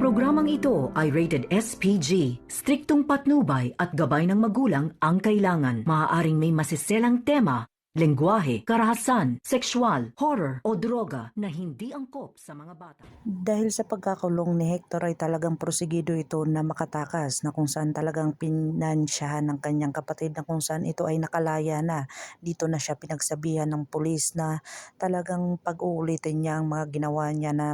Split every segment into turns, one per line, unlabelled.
Programang ito ay rated SPG. Striktong patnubay at gabay ng magulang ang kailangan. Maaaring may masiselang tema, lengguwahe, karahasan, sexual, horror o droga na hindi angkop sa mga bata.
Dahil sa pagkakulong ni Hector ay talagang prosigido ito na makatakas na kung saan talagang pinansyahan ng kanyang kapatid na kung saan ito ay nakalaya na. Dito na siya pinagsabihan ng pulis na talagang pag-uulitin niya ang mga ginawa niya na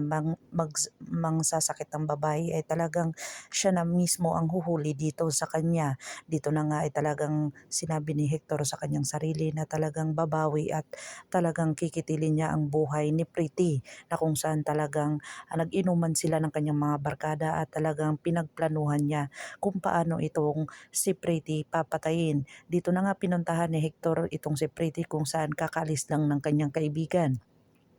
mangsasakit ng babae ay talagang siya na mismo ang huhuli dito sa kanya. Dito na nga ay talagang sinabi ni Hector sa kanyang sarili na talagang babawi at talagang kikitilin niya ang buhay ni Pretty na kung saan talagang nag-inuman sila ng kanyang mga barkada at talagang pinagplanuhan niya kung paano itong si Pretty papatayin. Dito na nga pinuntahan ni Hector itong si Pretty kung saan kakaalis lang ng kanyang kaibigan.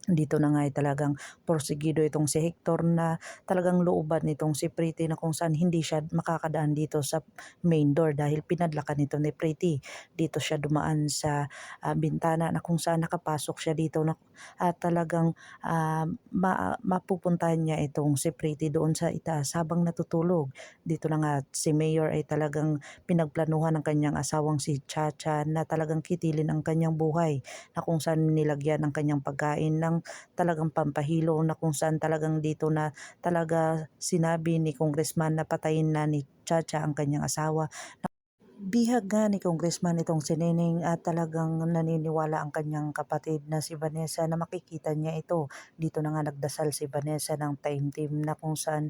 Dito na nga ay talagang porsigido itong si Hector na talagang looban nitong si Pretty na kung saan hindi siya makakadaan dito sa main door dahil pinadlakan nito ni Pretty. Dito siya dumaan sa bintana na kung saan nakapasok siya dito na talagang mapupuntahan niya itong si Pretty doon sa itaas habang natutulog. Dito na nga si Mayor ay talagang pinagplanuhan ng kanyang asawang si Chacha na talagang kitilin ang kanyang buhay na kung saan nilagyan ng kanyang pagkain ng talagang pampahilo na kung saan talagang dito na talaga sinabi ni Congressman na patayin na ni Chacha ang kanyang asawa. Bihag nga ni Congressman itong si Neneng at talagang naniniwala ang kanyang kapatid na si Vanessa na makikita niya ito. Dito na nga nagdasal si Vanessa ng time team na kung saan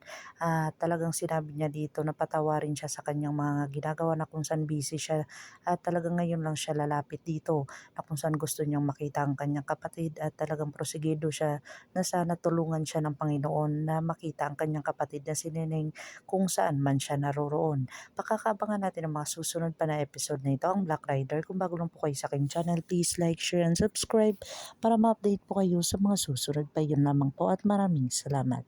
talagang sinabi niya dito na patawarin siya sa kanyang mga ginagawa na kung saan busy siya at talagang ngayon lang siya lalapit dito na kung saan gusto niyang makita ang kanyang kapatid at talagang prosigido siya na sana tulungan siya ng Panginoon na makita ang kanyang kapatid na si Neneng kung saan man siya naroroon. Pakakabangan natin ang mga susunod pa na episode na ito, ang Black Rider. Kung bago lang po kayo sa aking channel, please like, share, and subscribe para ma-update po kayo sa mga susunod pa. Yun lamang po at maraming salamat.